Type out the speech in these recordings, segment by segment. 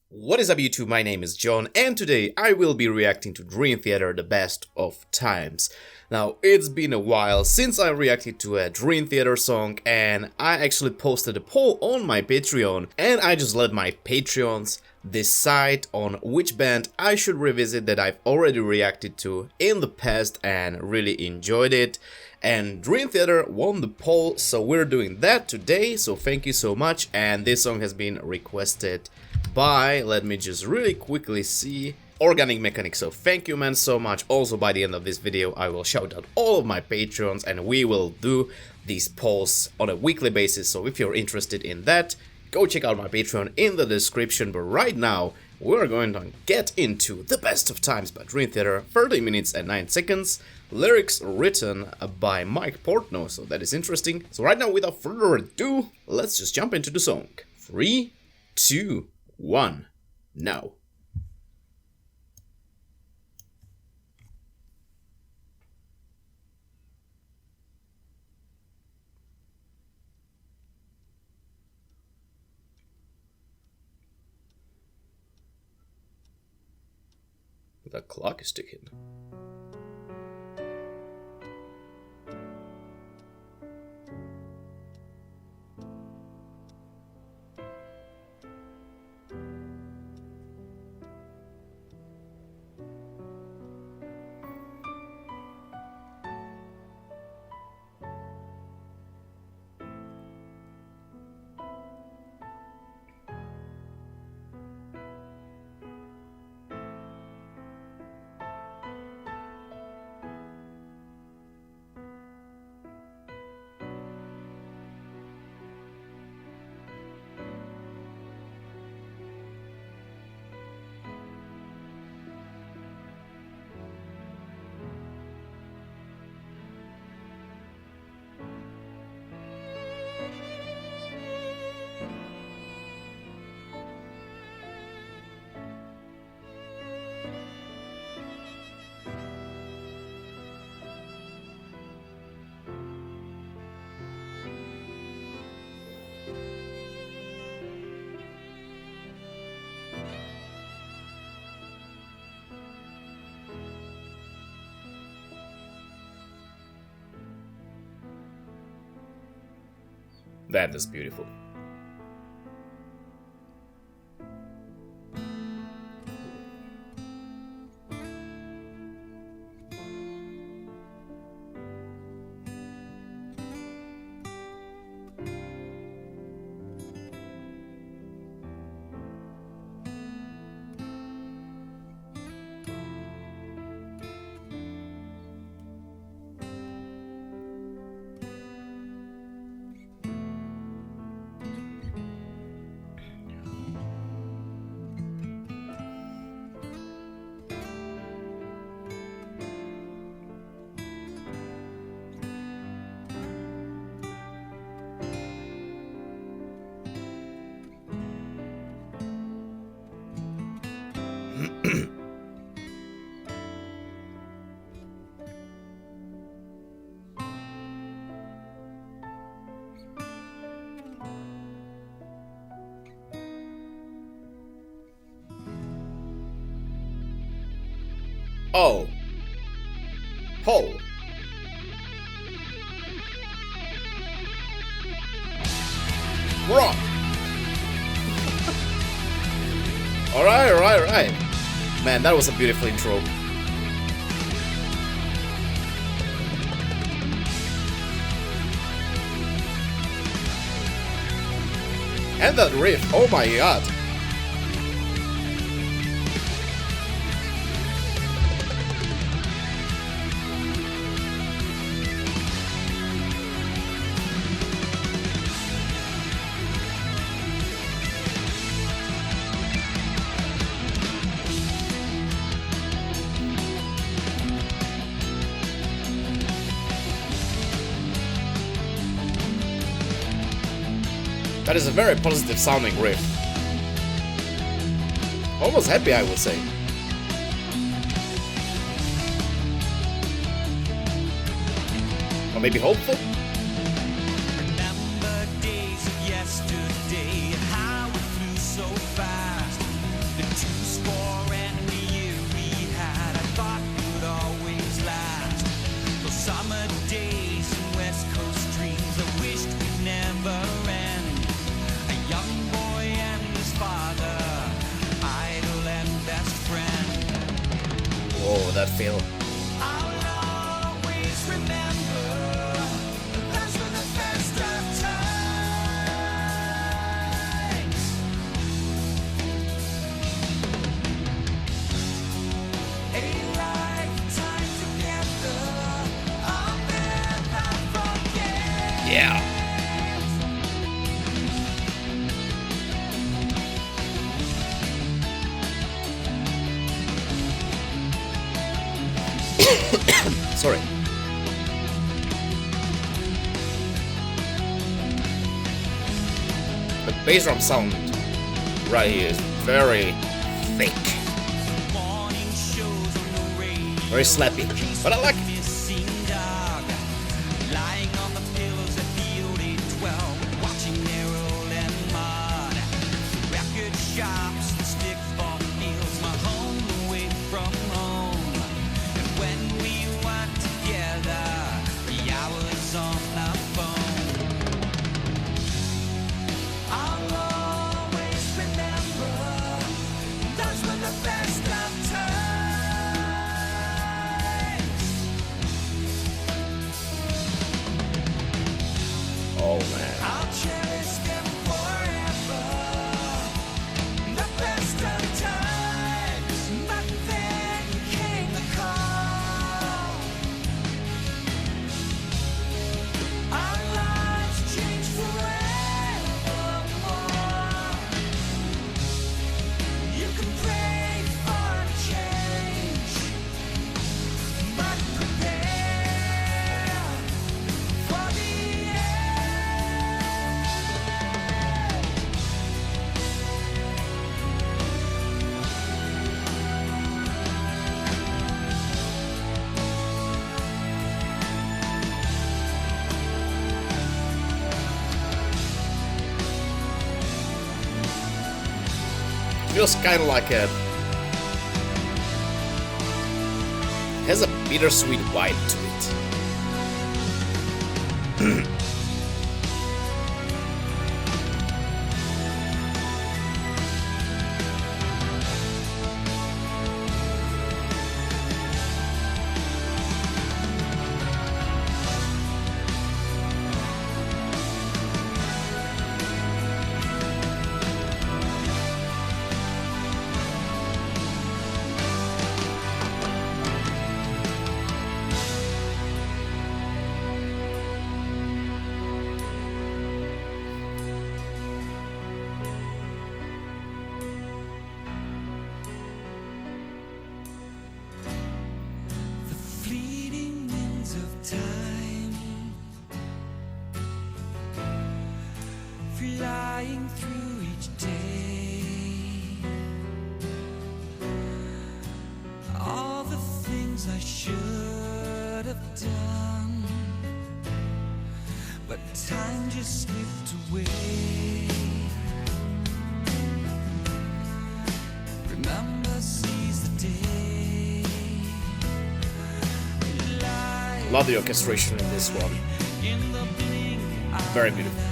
What is up YouTube, my name is John and today I will be reacting to Dream Theater The Best of Times. Now it's been a while since I reacted to a Dream Theater song and I actually posted a poll on my Patreon and I just let my Patreons decide on which band I should revisit that I've already reacted to in the past and really enjoyed it. And Dream Theater won the poll, so we're doing that today, so thank you so much. And this song has been requested by, let me just really quickly see, Organic Mechanic, so thank you man so much. Also by the end of this video I will shout out all of my Patreons and we will do these polls on a weekly basis, so if you're interested in that, go check out my Patreon in the description. But right now we're going to get into The Best of Times by Dream Theater, 30 minutes and 9 seconds, lyrics written by Mike Portnoy, so that is interesting. So right now without further ado, let's just jump into the song. 3, 2, 1, now. The clock is ticking. That is beautiful. Oh. Hole. Wrong. Alright. Man, that was a beautiful intro. And that riff, oh my god. That is a very positive sounding riff. Almost happy, I would say. Or maybe hopeful? Remember days of yesterday, how it flew so fast. that feel. Yeah. Sorry. The bass drum sound right here is very thick. Very slappy. But I like it. Oh man. I'll cherish them forever. The best of times, but then came the call. Our lives changed forevermore. You can pray for change, but prepare for the feels kind of like a... has a bittersweet vibe to it. Flying through each day, all the things I should have done, but time just slipped away. Remember, seize the day. Love the orchestration in this one. Very beautiful.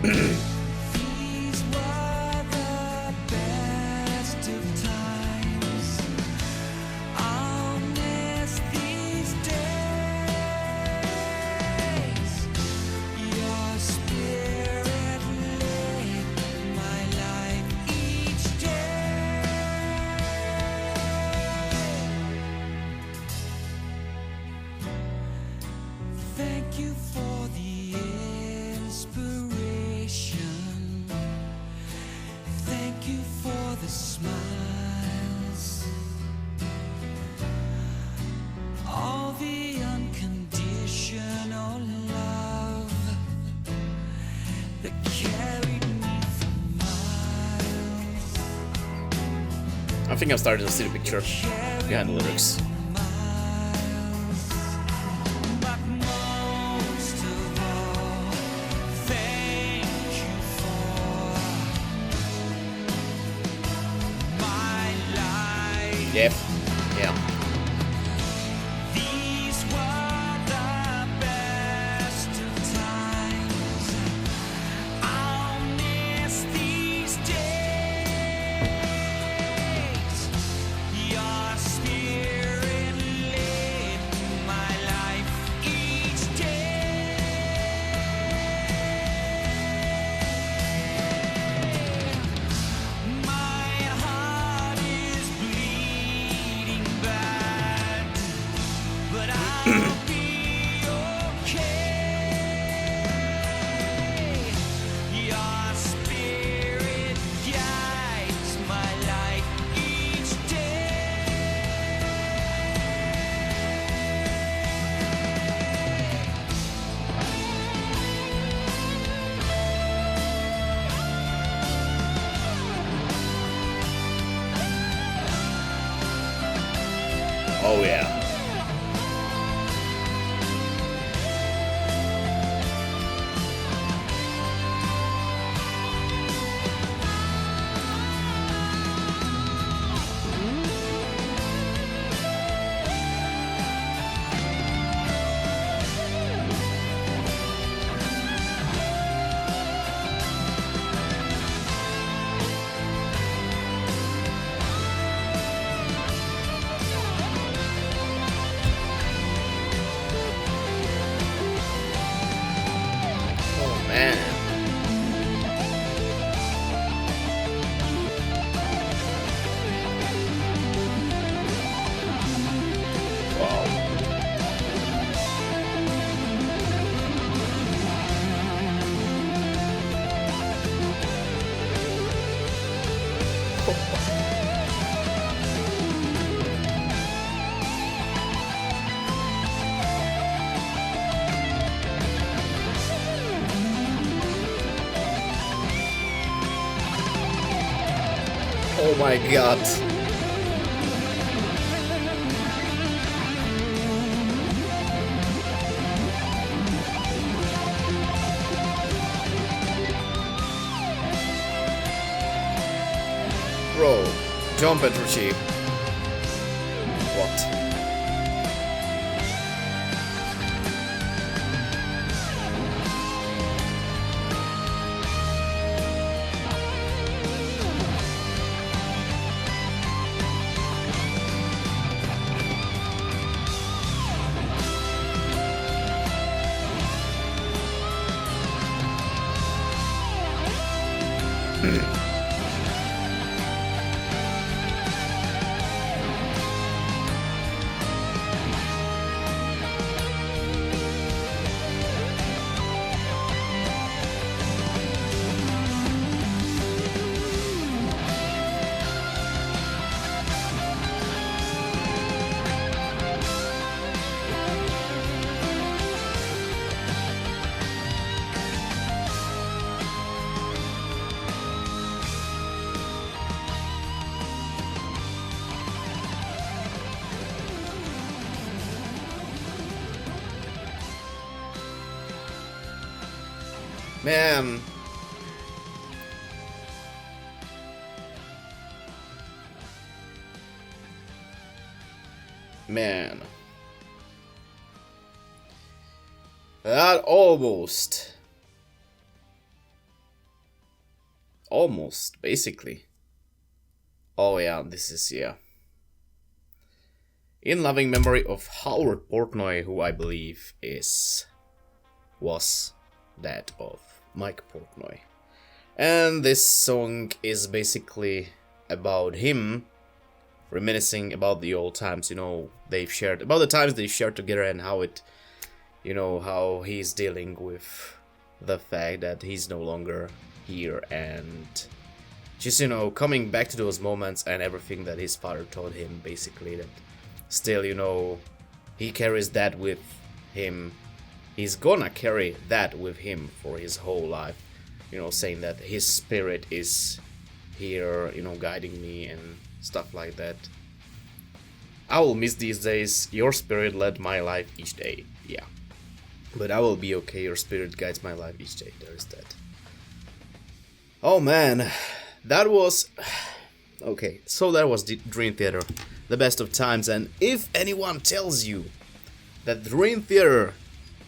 These were the best of times. I'll miss these days. Your spirit lit my life each day. Thank you for the inspiration. Thank you for the smiles, all the unconditional love that carried me for miles. I think I'm starting to see the picture behind the lyrics. Yep. Yeah. These were the best of times. I'll Oh yeah. Oh man. Oh my god. Bro, John Petrucci. What? Man. Man. That almost, basically. Oh yeah, this is, yeah. In loving memory of Howard Portnoy, who I believe was that of Mike Portnoy. And this song is basically about him reminiscing about the old times, they've shared, about the times they shared together, and how it, how he's dealing with the fact that he's no longer here, and just, coming back to those moments and everything that his father taught him, basically, that still, he carries that with him. He's gonna carry that with him for his whole life, saying that his spirit is here, guiding me and stuff like that. I will miss these days. Your spirit led my life each day. Yeah. But I will be okay. Your spirit guides my life each day. There is that. Oh man. That was... Okay, so that was Dream Theater. The best of times. And if anyone tells you that Dream Theater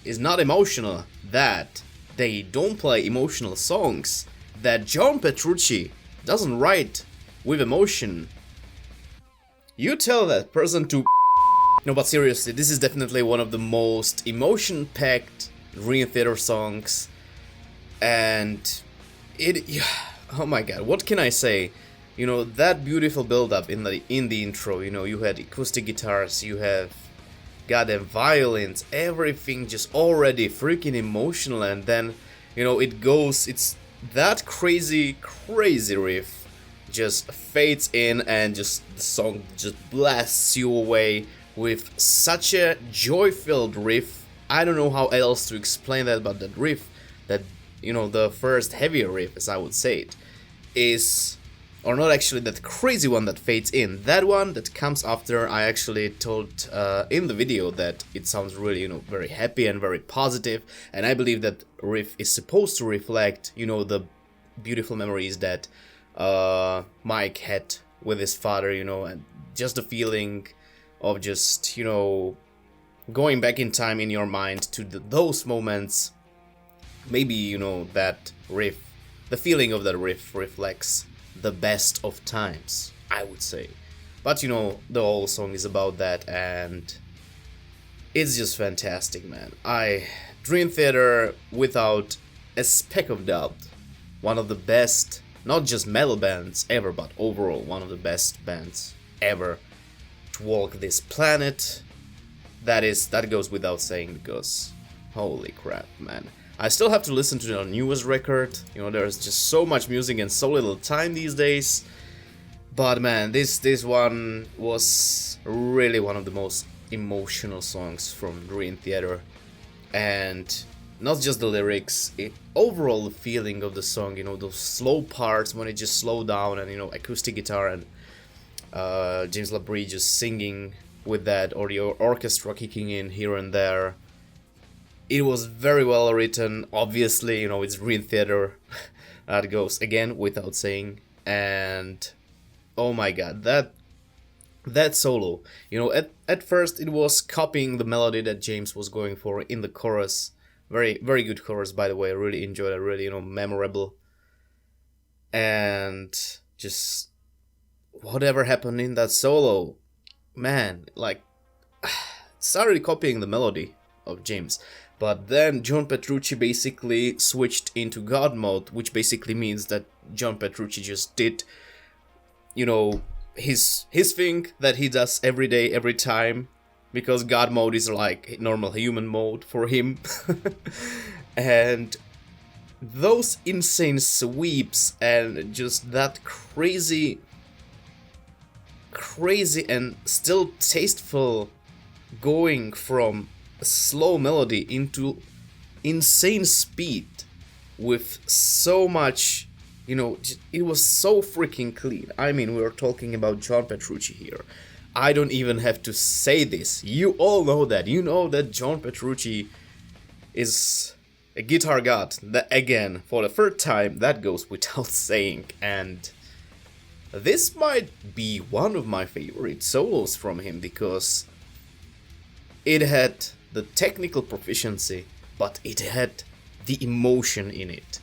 is not emotional, that they don't play emotional songs, that John Petrucci doesn't write with emotion, you tell that person to... No, but seriously, this is definitely one of the most emotion-packed Dream Theater songs, and oh my god, what can I say? That beautiful build-up in the intro, you had acoustic guitars, you have goddamn violins, everything just already freaking emotional, and then, it's that crazy riff just fades in, and just the song just blasts you away with such a joy-filled riff. I don't know how else to explain that, but that riff, that, the first heavier riff, as I would say it, is or not actually that crazy one that fades in, that one that comes after. I actually told in the video that it sounds really, very happy and very positive, and I believe that riff is supposed to reflect, the beautiful memories that Mike had with his father, and just the feeling of just, going back in time in your mind to those moments. Maybe, that riff, the feeling of that riff reflects the best of times, I would say. But, the whole song is about that, and it's just fantastic, man. Dream Theater, without a speck of doubt, one of the best, not just metal bands ever, but overall one of the best bands ever to walk this planet. That goes without saying, because holy crap, man. I still have to listen to their newest record. There's just so much music and so little time these days. But man, this one was really one of the most emotional songs from Dream Theater. And not just the lyrics, overall the feeling of the song, those slow parts when it just slowed down, and acoustic guitar and James LaBrie just singing with that, or the orchestra kicking in here and there. It was very well written. Obviously, it's Dream Theater. That goes again without saying. And oh my god, that solo. At first it was copying the melody that James was going for in the chorus. Very, very good chorus, by the way. I really enjoyed it. Really, memorable. And just whatever happened in that solo, man, like, started copying the melody of James. But then John Petrucci basically switched into God mode, which basically means that John Petrucci just did, his thing that he does every day, every time, because God mode is like normal human mode for him. And those insane sweeps and just that crazy and still tasteful going from a slow melody into insane speed with so much, it was so freaking clean. I mean, we were talking about John Petrucci here. I don't even have to say this. You all know that. You know that John Petrucci is a guitar god. That, again, for the third time, that goes without saying. And this might be one of my favorite solos from him, because it had the technical proficiency, but it had the emotion in it.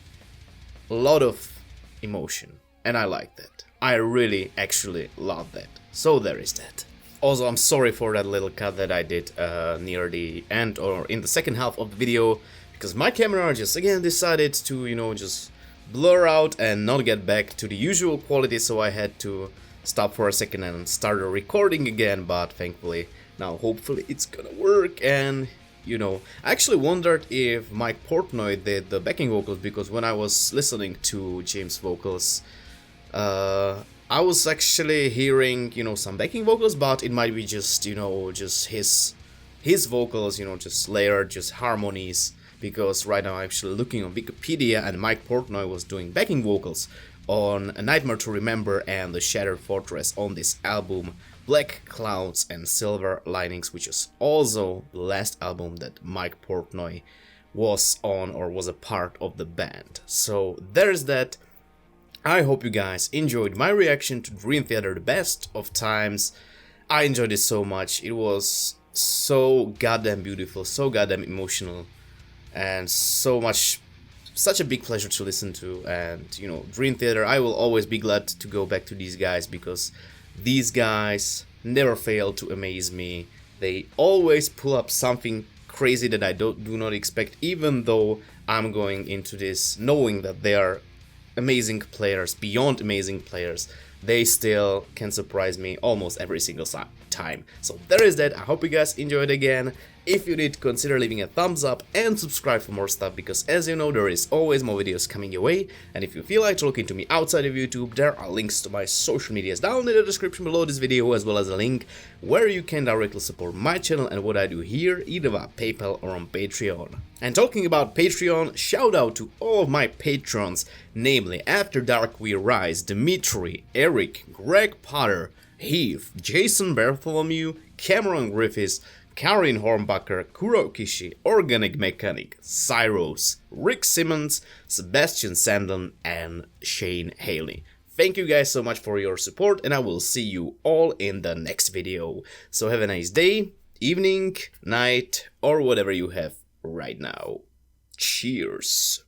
A lot of emotion, and I like that. I really actually love that. So there is that. Also, I'm sorry for that little cut that I did near the end or in the second half of the video, because my camera just again decided to, just blur out and not get back to the usual quality, so I had to stop for a second and start recording again, but thankfully now hopefully it's gonna work. And I actually wondered if Mike Portnoy did the backing vocals, because when I was listening to James' vocals, I was actually hearing, some backing vocals, but it might be just, just his vocals, just layered, just harmonies, because right now I'm actually looking on Wikipedia, and Mike Portnoy was doing backing vocals on A Nightmare to Remember and The Shattered Fortress on this album, Black Clouds and Silver Linings, which is also the last album that Mike Portnoy was on or was a part of the band. So there's that. I hope you guys enjoyed my reaction to Dream Theater, the best of times. I enjoyed it so much. It was so goddamn beautiful, so goddamn emotional, and such a big pleasure to listen to. And Dream Theater, I will always be glad to go back to these guys, because these guys never fail to amaze me. They always pull up something crazy that I do not expect, even though I'm going into this knowing that they are amazing players, beyond amazing players. They still can surprise me almost every single time. So there is that. I hope you guys enjoyed again, If you did, consider leaving a thumbs up and subscribe for more stuff, because as you know, there is always more videos coming your way. And if you feel like talking to me outside of YouTube, there are links to my social medias down in the description below this video, as well as a link where you can directly support my channel and what I do here, either via PayPal or on Patreon. And talking about Patreon, shout out to all of my patrons, namely After Dark We Rise, Dimitri, Eric, Greg Potter, Heath, Jason Bartholomew, Cameron Griffiths, Karin Hornbacher, Kurokishi, Organic Mechanic, Cyros, Rick Simmons, Sebastian Sandon, and Shane Haley. Thank you guys so much for your support, and I will see you all in the next video. So have a nice day, evening, night, or whatever you have right now. Cheers!